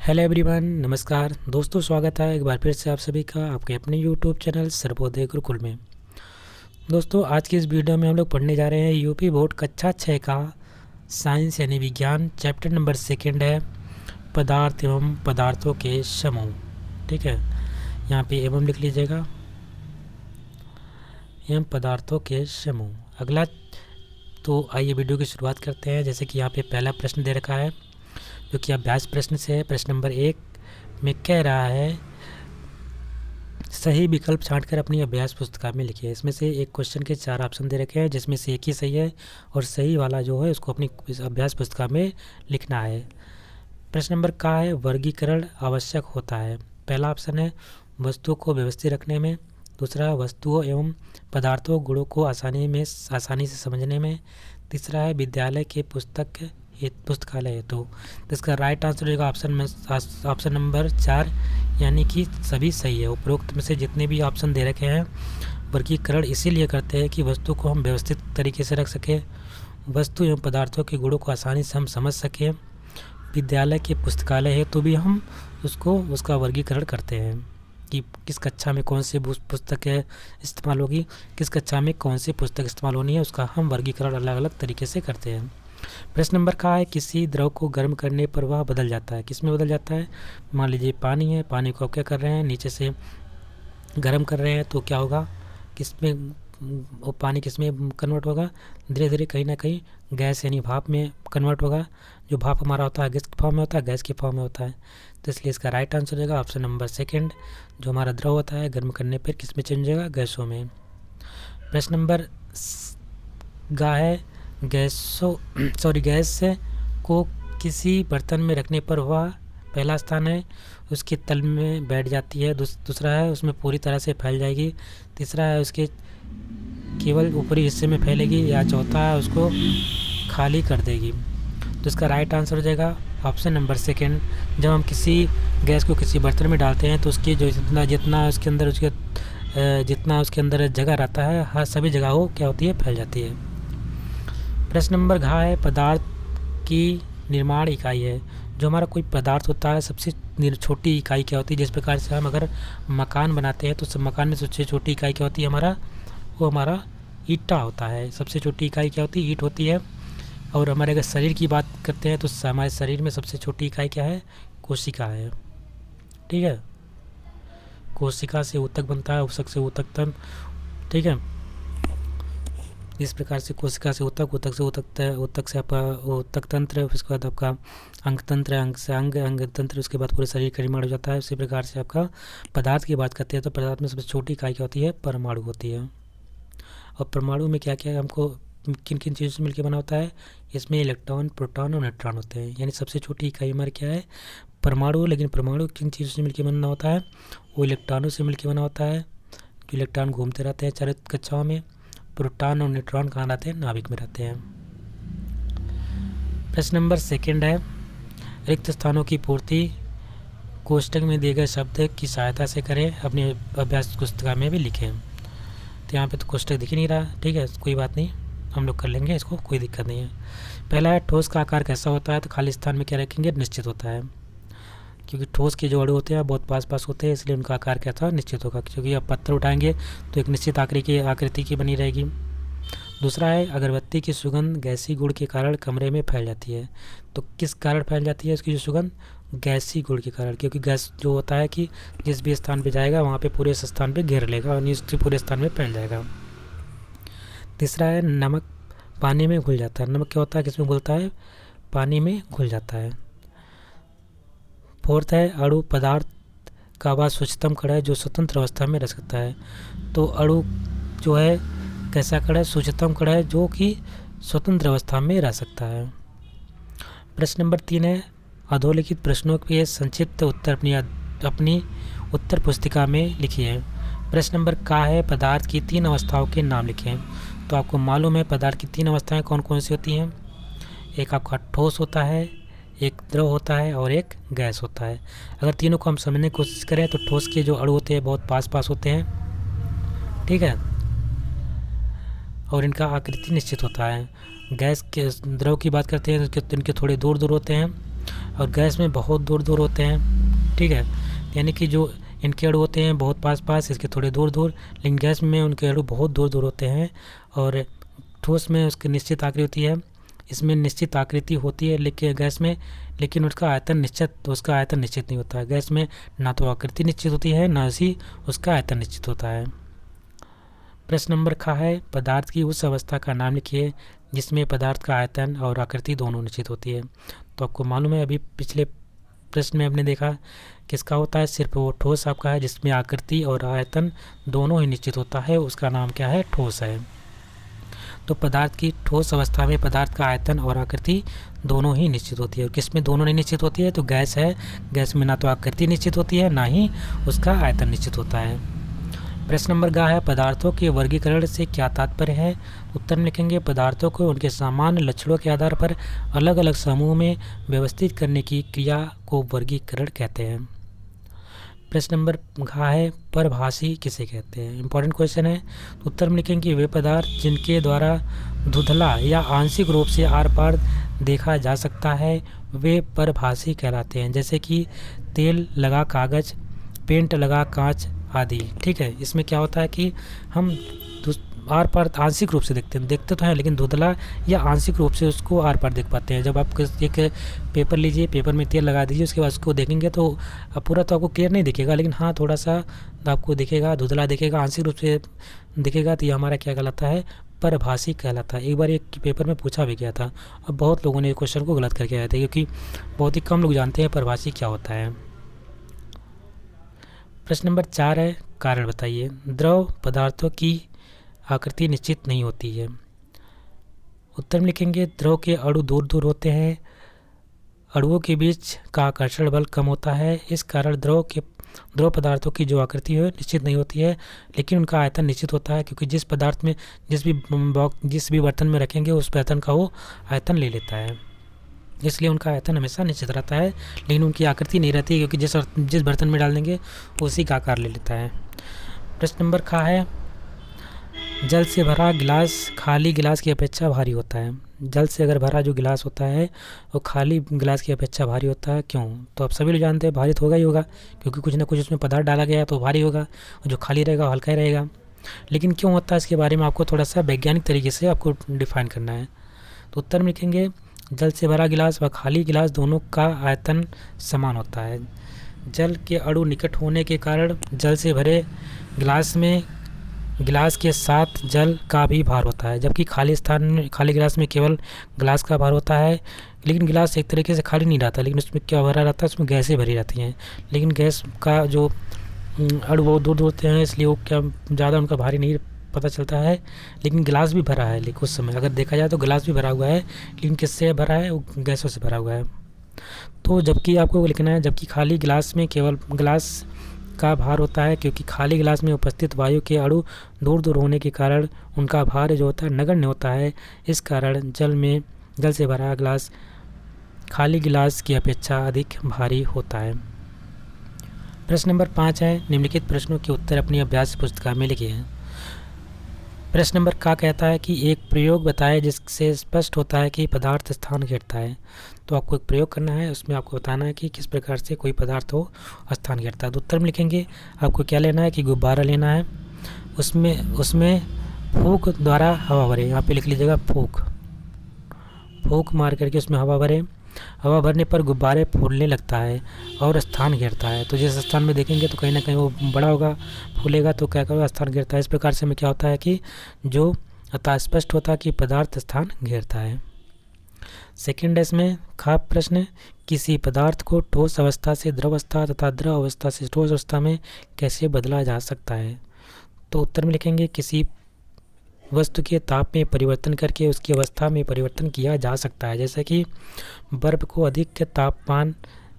Hello everyone, नमस्कार दोस्तों। स्वागत है एक बार फिर से आप सभी का आपके अपने यूट्यूब चैनल सर्वोदय गुरुकुल में। दोस्तों, आज की इस वीडियो में हम लोग पढ़ने जा रहे हैं यूपी बोर्ड कक्षा 6 का साइंस यानी विज्ञान चैप्टर नंबर 2 है पदार्थ एवं पदार्थों के समूह। ठीक है, यहाँ पे एवं लिख लीजिएगा, एवं पदार्थों के समूह। अगला तो आइए वीडियो की शुरुआत करते हैं। जैसे कि यहाँ पे पहला प्रश्न दे रखा है जो कि अभ्यास प्रश्न से है। प्रश्न नंबर 1 में कह रहा है सही विकल्प छांटकर अपनी अभ्यास पुस्तिका में लिखिए। इसमें से एक क्वेश्चन के 4 ऑप्शन दे रखे हैं जिसमें से एक ही सही है और सही वाला जो है उसको अपनी अभ्यास पुस्तिका में लिखना है। प्रश्न नंबर का है वर्गीकरण आवश्यक होता है। पहला ऑप्शन है वस्तुओं को व्यवस्थित रखने में, दूसरा वस्तुओं एवं पदार्थों गुणों को आसानी से समझने में, तीसरा है विद्यालय के पुस्तकालय हेतु। तो इसका राइट आंसर होगा ऑप्शन नंबर 4, यानी कि सभी सही है। उपरोक्त में से जितने भी ऑप्शन दे रखे हैं वर्गीकरण इसीलिए करते हैं कि वस्तु को हम व्यवस्थित तरीके से रख सकें, वस्तु एवं पदार्थों के गुणों को आसानी से हम समझ सकें, विद्यालय के पुस्तकालय है तो भी हम उसका वर्गीकरण करते हैं कि किस कक्षा में कौन सी पुस्तक इस्तेमाल होगी, किस कक्षा में कौन सी पुस्तक इस्तेमाल होनी है, उसका हम वर्गीकरण अलग अलग तरीके से करते हैं। प्रश्न नंबर का है किसी द्रव को गर्म करने पर वह बदल जाता है। किस में बदल जाता है? मान लीजिए पानी है, पानी को आप क्या कर रहे हैं, नीचे से गर्म कर रहे हैं तो क्या होगा, किस में वो पानी किस में कन्वर्ट होगा? धीरे धीरे कहीं ना कहीं गैस यानी भाप में कन्वर्ट होगा। जो भाप हमारा होता है गैस के फॉर्म में होता है, गैस के फॉर्म में होता है। तो इसलिए इसका राइट आंसर होगा ऑप्शन नंबर 2, जो हमारा द्रव होता है गर्म करने पर किस में चेंज होगा? गैसों में। प्रश्न नंबर गा है गैस को किसी बर्तन में रखने पर वह पहला स्थान है उसके तल में बैठ जाती है, दूसरा है उसमें पूरी तरह से फैल जाएगी, तीसरा है उसके केवल ऊपरी हिस्से में फैलेगी, या चौथा है उसको खाली कर देगी। तो इसका राइट आंसर हो जाएगा ऑप्शन नंबर 2। जब हम किसी गैस को किसी बर्तन में डालते हैं तो उसकी जो जितना उसके अंदर जगह रहता है हर सभी जगह वो क्या होती है? फैल जाती है। प्रश्न नंबर घ है पदार्थ की निर्माण इकाई है। जो हमारा कोई पदार्थ होता है सबसे छोटी इकाई क्या होती है? जिस प्रकार से हम अगर मकान बनाते हैं तो सब मकान में सबसे छोटी इकाई क्या होती है? वो हमारा ईटा होता है। सबसे छोटी इकाई क्या होती है? ईंट होती है। और हमारे अगर शरीर की बात करते हैं तो हमारे शरीर में सबसे छोटी इकाई क्या है? कोशिका है। ठीक है, कोशिका से ऊतक बनता है, ऊतक से ऊतक तंत्र। ठीक है, इस प्रकार से कोशिका से ऊतक, ऊतक से ऊतक से आपका ऊतक तंत्र, उसके बाद आपका अंग तंत्र, अंग से अंग तंत्र, उसके बाद पूरे शरीर का निर्माण हो जाता है। उसी प्रकार से आपका पदार्थ की बात करते हैं तो पदार्थ में सबसे छोटी इकाई क्या होती है? परमाणु होती है। और परमाणु में क्या क्या हमको किन किन चीज़ों से मिलकर बना होता है? इसमें इलेक्ट्रॉन, प्रोटॉन और न्यूट्रॉन होते हैं। यानी सबसे छोटी इकाई हमारी क्या है? परमाणु। लेकिन परमाणु किन चीज़ों से मिलकर बना होता है? वो इलेक्ट्रॉनों से मिलकर बना होता है। जो इलेक्ट्रॉन घूमते रहते हैं चारों कक्षाओं में। प्रोटॉन और न्यूट्रॉन कहाँ रहते हैं? नाभिक में रहते हैं। प्रश्न नंबर 2 है रिक्त स्थानों की पूर्ति कोष्टक में दिए गए शब्द की सहायता से करें, अपनी अभ्यास पुस्तिका में भी लिखें। तो यहाँ पे तो कोष्टक दिख ही नहीं रहा। ठीक है, कोई बात नहीं, हम लोग कर लेंगे इसको, कोई दिक्कत नहीं है। पहला है ठोस का आकार कैसा होता है? तो खाली स्थान में क्या रखेंगे? निश्चित होता है, क्योंकि ठोस के जो अणु होते हैं बहुत पास होते हैं, इसलिए उनका आकार क्या था? निश्चित होगा। क्योंकि आप पत्थर उठाएंगे तो एक निश्चित आकृति की बनी रहेगी। दूसरा है अगरबत्ती की सुगंध गैसीय गुण के कारण कमरे में फैल जाती है। तो किस कारण फैल जाती है उसकी जो सुगंध? गैसीय गुण के कारण, क्योंकि गैस जो होता है कि जिस भी स्थान पे जाएगा वहाँ पे पूरे स्थान पे घेर लेगा और निश्चित पूरे स्थान में फैल जाएगा। तीसरा है नमक पानी में घुल जाता है। नमक क्या होता है? किसमें घुलता है? पानी में घुल जाता है। फोर्थ है अणु पदार्थ का वह सूक्ष्मतम कण है जो स्वतंत्र अवस्था में रह सकता है। तो अणु जो है कैसा कण है? सूक्ष्मतम कण है जो कि स्वतंत्र अवस्था में रह सकता है। प्रश्न नंबर 3 है अधोलिखित प्रश्नों के संक्षिप्त उत्तर अपनी उत्तर पुस्तिका में लिखिए। प्रश्न नंबर का है पदार्थ की 3 अवस्थाओं के नाम लिखें। तो आपको मालूम है पदार्थ की 3 अवस्थाएं कौन कौन सी होती हैं? एक आपका ठोस होता है, एक द्रव होता है और एक गैस होता है। अगर तीनों को हम समझने की कोशिश करें तो ठोस के जो अणु होते हैं बहुत पास होते हैं। ठीक है, और इनका आकृति निश्चित होता है। गैस के द्रव की बात करते हैं तो इनके थोड़े दूर होते हैं। और गैस में बहुत दूर दूर होते हैं, ठीक है। यानी कि जो इनके अणु होते हैं बहुत पास पास, इसके थोड़े दूर दूर, लेकिन गैस में उनके अणु बहुत दूर दूर होते हैं। और ठोस में उसकी निश्चित आकृति होती है, इसमें निश्चित आकृति होती है लेकिन गैस में, लेकिन उसका आयतन निश्चित नहीं होता है। गैस में ना तो आकृति निश्चित होती है, ना ही उसका आयतन निश्चित होता है। प्रश्न नंबर ख है, पदार्थ की उस अवस्था का नाम लिखिए जिसमें पदार्थ का आयतन और आकृति दोनों निश्चित होती है। तो आपको मालूम है, अभी पिछले प्रश्न में हमने देखा किसका होता है, सिर्फ वो ठोस आपका है जिसमें आकृति और आयतन दोनों ही निश्चित होता है, उसका नाम क्या है, ठोस है। तो पदार्थ की ठोस अवस्था में पदार्थ का आयतन और आकृति दोनों ही निश्चित होती है। और किस में दोनों नहीं निश्चित होती है, तो गैस है। गैस में ना तो आकृति निश्चित होती है, ना ही उसका आयतन निश्चित होता है। प्रश्न नंबर ग है, पदार्थों के वर्गीकरण से क्या तात्पर्य है। उत्तर में लिखेंगे, पदार्थों को उनके सामान्य लक्षणों के आधार पर अलग अलग समूह में व्यवस्थित करने की क्रिया को वर्गीकरण कहते हैं। प्रश्न नंबर घ है, परभाषी किसे कहते हैं। इंपॉर्टेंट क्वेश्चन है। उत्तर में लिखेंगे, वे पदार्थ जिनके द्वारा धुंधला या आंशिक रूप से आर पार देखा जा सकता है वे परभाषी कहलाते हैं। जैसे कि तेल लगा कागज़, पेंट लगा कांच आदि, ठीक है। इसमें क्या होता है कि हम आर पार आंशिक रूप से देखते तो हैं, लेकिन धुंधला या आंशिक रूप से उसको आर पार देख पाते हैं। जब आप एक पेपर लीजिए, पेपर में तेल लगा दीजिए, उसके बाद उसको देखेंगे तो पूरा तो आपको क्लियर नहीं दिखेगा, लेकिन हाँ थोड़ा सा आपको दिखेगा, धुंधला दिखेगा, आंशिक रूप से दिखेगा। तो ये हमारा क्या कहलाता है, परभाषी कहलाता है। एक बार एक पेपर में पूछा भी गया था और बहुत लोगों ने क्वेश्चन को गलत करके आए थे, क्योंकि बहुत ही कम लोग जानते हैं परभाषी क्या होता है। प्रश्न नंबर 4 है, कारण बताइए। द्रव पदार्थों की आकृति निश्चित नहीं होती है। उत्तर में लिखेंगे, द्रव के अणु दूर दूर होते हैं, अणुओं के बीच का आकर्षण बल कम होता है। इस कारण द्रव पदार्थों की जो आकृति है निश्चित नहीं होती है, लेकिन उनका आयतन निश्चित होता है, क्योंकि जिस पदार्थ में जिस भी बर्तन में रखेंगे उस बर्तन का वो आयतन ले लेता है, इसलिए उनका आयतन हमेशा निश्चित रहता है, लेकिन उनकी आकृति नहीं रहती, क्योंकि जिस बर्तन में डाल देंगे उसी का आकार ले लेता है। प्रश्न नंबर ख है, जल से भरा गिलास खाली गिलास की अपेक्षा भारी होता है। जल से अगर भरा जो गिलास होता है वो खाली गिलास की अपेक्षा भारी होता है, क्यों। तो आप सभी लोग जानते हैं भारी तो होगा ही होगा, क्योंकि कुछ ना कुछ उसमें पदार्थ डाला गया है तो भारी होगा, और जो खाली रहेगा हल्का ही रहेगा। लेकिन क्यों होता है इसके बारे में आपको थोड़ा सा वैज्ञानिक तरीके से आपको डिफाइन करना है। तो उत्तर में लिखेंगे, जल से भरा गिलास व खाली गिलास दोनों का आयतन समान होता है। जल के अणु निकट होने के कारण जल से भरे गिलास के साथ जल का भी भार होता है, जबकि खाली गिलास में केवल गिलास का भार होता है। लेकिन गिलास एक तरीके से खाली नहीं रहता, लेकिन उसमें क्या भरा रहता है, उसमें गैसें भरी रहती हैं। लेकिन गैस का जो अणु बहुत दूर होते हैं, इसलिए वो क्या ज़्यादा उनका भारी नहीं पता चलता है। लेकिन गिलास भी भरा है, लेकिन उस समय अगर देखा जाए तो गिलास भी भरा हुआ है, लेकिन किससे भरा है, वो गैसों से भरा हुआ है। तो जबकि आपको लिखना है, जबकि खाली गिलास में केवल गिलास का भार होता है, क्योंकि खाली गिलास में उपस्थित वायु के अणु दूर दूर होने के कारण उनका भार जो होता है नगण्य होता है। इस कारण जल से भरा गिलास खाली गिलास की अपेक्षा अधिक भारी होता है। प्रश्न नंबर 5 है, निम्नलिखित प्रश्नों के उत्तर अपनी अभ्यास पुस्तिका में लिखिए हैं। प्रश्न नंबर का कहता है कि एक प्रयोग बताएं जिससे स्पष्ट होता है कि पदार्थ स्थान घेरता है। तो आपको एक प्रयोग करना है, उसमें आपको बताना है कि किस प्रकार से कोई पदार्थ हो स्थान घेरता है। तो उत्तर में लिखेंगे, आपको क्या लेना है कि गुब्बारा लेना है, उसमें फूंक द्वारा हवा भरे। यहाँ पे लिख लीजिएगा फूंक मार करके उसमें हवा भरे। हवा भरने पर गुब्बारे फूलने लगता है और स्थान घेरता है। तो जिस स्थान में देखेंगे तो कहीं ना कहीं वो बड़ा होगा, फूलेगा, तो क्या करेगा, स्थान घेरता है। इस प्रकार से में क्या होता है कि जो अतः स्पष्ट होता है कि पदार्थ स्थान घेरता है। सेकेंड इसमें खा प्रश्न, किसी पदार्थ को ठोस अवस्था से द्रव अवस्था तथा द्रव अवस्था से ठोस अवस्था में कैसे बदला जा सकता है। तो उत्तर में लिखेंगे, किसी वस्तु के ताप में परिवर्तन करके उसकी अवस्था में परिवर्तन किया जा सकता है। जैसे कि बर्फ को अधिक तापमान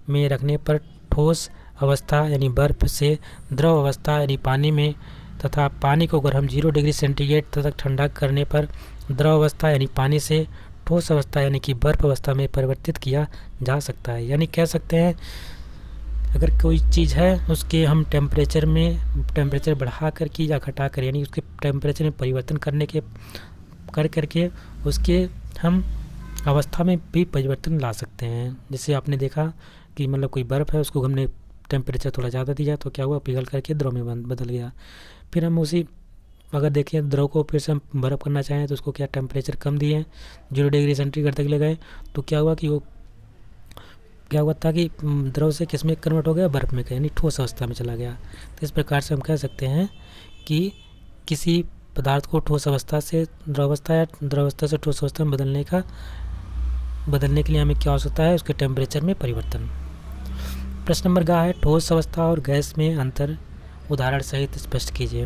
में रखने पर ठोस अवस्था यानी बर्फ से द्रव अवस्था यानी पानी में, तथा पानी को अगर हम 0 डिग्री सेंटीग्रेड तक ठंडा करने पर द्रव अवस्था यानी पानी से ठोस अवस्था यानी कि बर्फ अवस्था में परिवर्तित किया जा सकता है। यानी कह सकते हैं, अगर कोई चीज़ है उसके हम टेम्परेचर बढ़ा करके या घटा कर यानी उसके टेम्परेचर में परिवर्तन करके उसके हम अवस्था में भी परिवर्तन ला सकते हैं। जैसे आपने देखा कि मतलब कोई बर्फ़ है, उसको हमने टेम्परेचर थोड़ा ज़्यादा दिया तो क्या हुआ, पिघल करके द्रव में बदल गया। फिर हम उसी अगर देखें द्रव को फिर से हम बर्फ़ करना चाहें तो उसको क्या टेम्परेचर कम दिए, 0 डिग्री सेंटीग्रेड तक ले गए, तो क्या हुआ कि वो क्या हुआ था कि द्रव से किस में कन्वर्ट हो गया, बर्फ़ में, यानी ठोस अवस्था में चला गया। तो इस प्रकार से हम कह सकते हैं कि किसी पदार्थ को ठोस अवस्था से द्रवावस्था या द्रवावस्था से ठोस अवस्था में बदलने के लिए हमें क्या आवश्यकता है, उसके टेम्परेचर में परिवर्तन। प्रश्न नंबर गा है, ठोस अवस्था और गैस में अंतर उदाहरण सहित स्पष्ट कीजिए।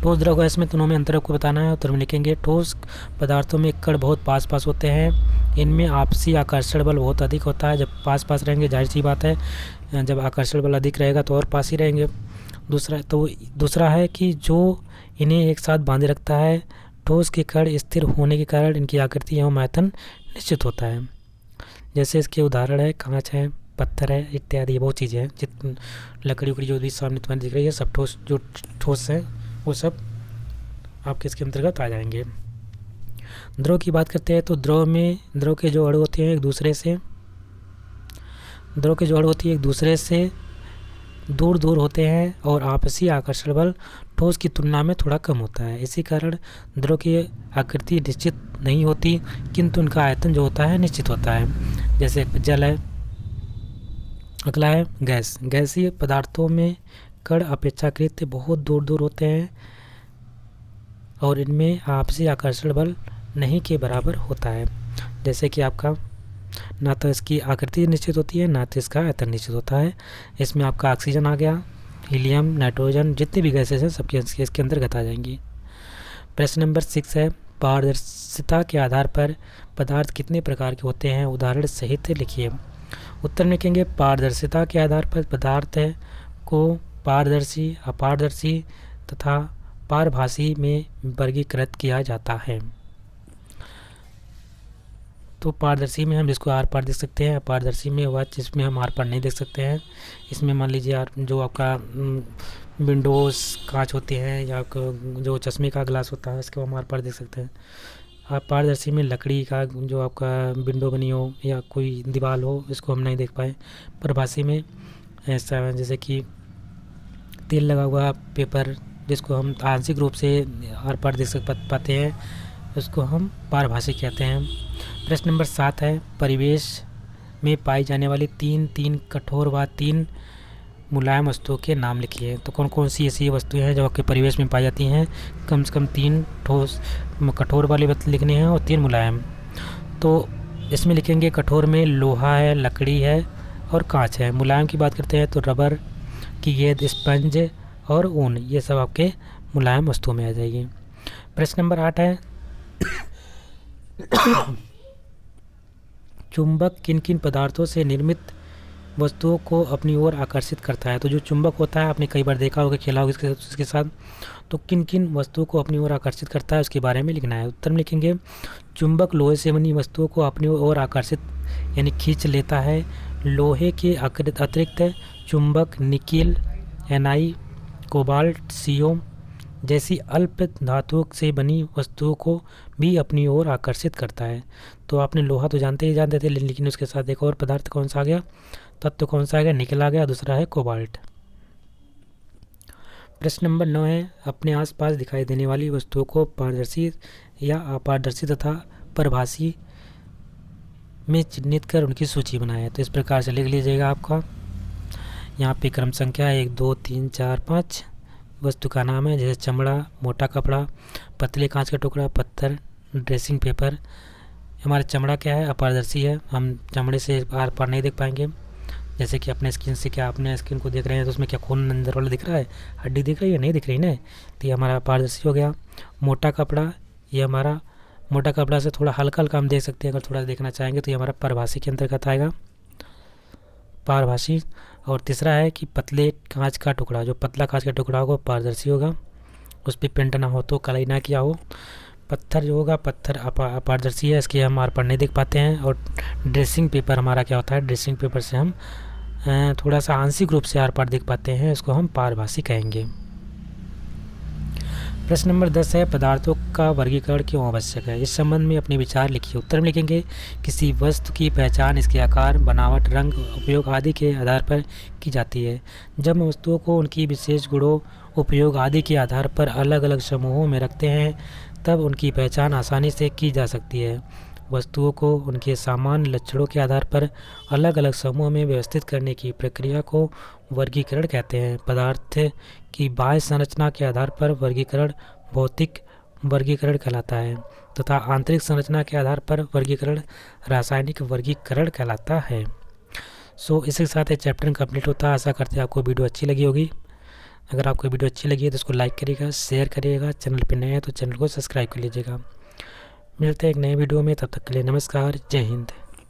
ठोस द्रव गैस में दोनों में अंतर को बताना है। उत्तर में लिखेंगे, ठोस पदार्थों में कण बहुत पास पास होते हैं, इनमें आपसी आकर्षण बल बहुत अधिक होता है। जब पास पास रहेंगे जाहिर सी बात है, जब आकर्षण बल अधिक रहेगा तो और पास ही रहेंगे। दूसरा है कि जो इन्हें एक साथ बांधे रखता है। ठोस के कण स्थिर होने के कारण इनकी आकृति एवं आयतन निश्चित होता है। जैसे इसके उदाहरण है कांच है, पत्थर है इत्यादि, बहुत चीज़ें हैं। जितनी लकड़ी उकड़ी जो भी सामने तुम्हें दिख रही है सब ठोस है, वो सब आपके इसके अंतर्गत आ जाएंगे। द्रव की बात करते हैं तो द्रव के जो अणु होते हैं एक दूसरे से दूर दूर होते हैं और आपसी आकर्षण बल ठोस की तुलना में थोड़ा कम होता है। इसी कारण द्रव की आकृति निश्चित नहीं होती, किंतु उनका आयतन जो होता है निश्चित होता है। जैसे जल है। अगला है गैस। गैसीय पदार्थों में कण अपेक्षाकृत बहुत दूर दूर होते हैं और इनमें आपसी आकर्षण बल नहीं के बराबर होता है। जैसे कि आपका ना तो इसकी आकृति निश्चित होती है, ना तो इसका आयतन निश्चित होता है। इसमें आपका ऑक्सीजन आ गया, हीलियम, नाइट्रोजन, जितनी भी गैसेस हैं सबके इसके अंतर्गत आ जाएंगी। प्रश्न नंबर 6 है, पारदर्शिता के आधार पर पदार्थ कितने प्रकार के होते हैं, उदाहरण सहित लिखिए। उत्तर लिखेंगे, पारदर्शिता के आधार पर पदार्थ को पारदर्शी, अपारदर्शी तथा पारभासी में वर्गीकृत किया जाता है। तो पारदर्शी में हम जिसको आर पार देख सकते हैं, अपारदर्शी में वह जिसमें हम आर पार नहीं देख सकते हैं। इसमें मान लीजिए जो आपका विंडोज़ कांच होते हैं या जो चश्मे का ग्लास होता है इसको हम आर पार देख सकते हैं। आप पारदर्शी में लकड़ी का जो आपका विंडो बनी हो या कोई दीवार हो इसको हम नहीं देख पाए। परभासी में ऐसा जैसे कि तेल लगा हुआ पेपर जिसको हम आंशिक रूप से आर पार देख पाते हैं, उसको हम पारभासी कहते हैं। प्रश्न नंबर 7 है, परिवेश में पाई जाने वाली 3 कठोर व 3 मुलायम वस्तुओं के नाम लिखिए। तो कौन कौन सी ऐसी वस्तुएं हैं जो आपके परिवेश में पाई जाती हैं? कम से कम 3 ठोस कठोर वाली लिखनी है और 3 मुलायम। तो इसमें लिखेंगे कठोर में लोहा है, लकड़ी है और कांच है। मुलायम की बात करते हैं तो रबर की गेंद, स्पंज और ऊन, ये सब आपके मुलायम वस्तुओं में आ जाएगी। प्रश्न नंबर 8 है, चुंबक किन किन पदार्थों से निर्मित वस्तुओं को अपनी ओर आकर्षित करता है? तो जो चुंबक होता है आपने कई बार देखा होगा, खेला होगा इसके साथ, तो किन किन वस्तुओं को अपनी ओर आकर्षित करता है उसके बारे में लिखना है। उत्तर में लिखेंगे, चुंबक लोहे से बनी वस्तुओं को अपनी ओर आकर्षित यानी खींच लेता है। लोहे के अतिरिक्त चुंबक निकिल, एनआई, कोबाल्ट, सीओ जैसी अल्प धातुओं से बनी वस्तुओं को भी अपनी ओर आकर्षित करता है। तो आपने लोहा तो जानते थे, लेकिन उसके साथ एक और पदार्थ कौन सा आ गया, तत्व कौन सा आ गया, निकल आ गया, दूसरा है कोबाल्ट। प्रश्न नंबर 9 है, अपने आसपास दिखाई देने वाली वस्तुओं को पारदर्शी या अपारदर्शी तथा परभासी में चिन्हित कर उनकी सूची बनाएं। तो इस प्रकार से लिख लीजिएगा। आपका यहाँ पे क्रम संख्या 1 2 3 4 5 वस्तु का नाम है, जैसे चमड़ा, मोटा कपड़ा, पतले कांच का टुकड़ा, पत्थर, ड्रेसिंग पेपर। हमारा चमड़ा क्या है, अपारदर्शी है, हम चमड़े से आर पार नहीं देख पाएंगे। जैसे कि अपने स्किन से, क्या अपने स्किन को देख रहे हैं तो उसमें क्या खून अंदर वाला दिख रहा है, हड्डी दिख रही है, नहीं दिख रही ना, तो ये हमारा अपारदर्शी हो गया। मोटा कपड़ा, ये हमारा मोटा कपड़ा से थोड़ा हल्का हल्का हम देख सकते हैं, अगर थोड़ा देखना चाहेंगे तो ये हमारा परभासी के अंतर्गत आएगा, पारभासी। और तीसरा है कि पतले कांच का टुकड़ा, जो पतला कांच का टुकड़ा होगा पारदर्शी होगा, उस पर पेंट ना हो तो कलाई ना किया हो। पत्थर जो होगा, पत्थर अपारदर्शी है, इसके हम आर पार नहीं देख पाते हैं। और ड्रेसिंग पेपर हमारा क्या होता है, ड्रेसिंग पेपर से हम थोड़ा सा आंशिक रूप से आर पार देख पाते हैं, इसको हम पारभासी कहेंगे। प्रश्न नंबर 10 है, पदार्थों का वर्गीकरण क्यों आवश्यक है? इस संबंध में अपने विचार लिखिए। उत्तर में लिखेंगे, किसी वस्तु की पहचान इसके आकार, बनावट, रंग, उपयोग आदि के आधार पर की जाती है। जब हम वस्तुओं को उनकी विशेष गुणों, उपयोग आदि के आधार पर अलग अलग समूहों में रखते हैं, तब उनकी पहचान आसानी से की जा सकती है। वस्तुओं को उनके सामान्य लक्षणों के आधार पर अलग अलग समूह में व्यवस्थित करने की प्रक्रिया को वर्गीकरण कहते हैं। पदार्थ की बाह्य संरचना के आधार पर वर्गीकरण भौतिक वर्गीकरण कहलाता है तथा आंतरिक संरचना के आधार पर वर्गीकरण रासायनिक वर्गीकरण कहलाता है। इसके साथ ये चैप्टर कंप्लीट होता है। आशा करते हैं आपको वीडियो अच्छी लगी होगी। अगर आपको वीडियो अच्छी लगी है तो इसको लाइक करिएगा, शेयर करिएगा। चैनल पर नए हैं तो चैनल को सब्सक्राइब कर लीजिएगा। मिलते हैं एक नए वीडियो में, तब तक के लिए नमस्कार, जय हिंद।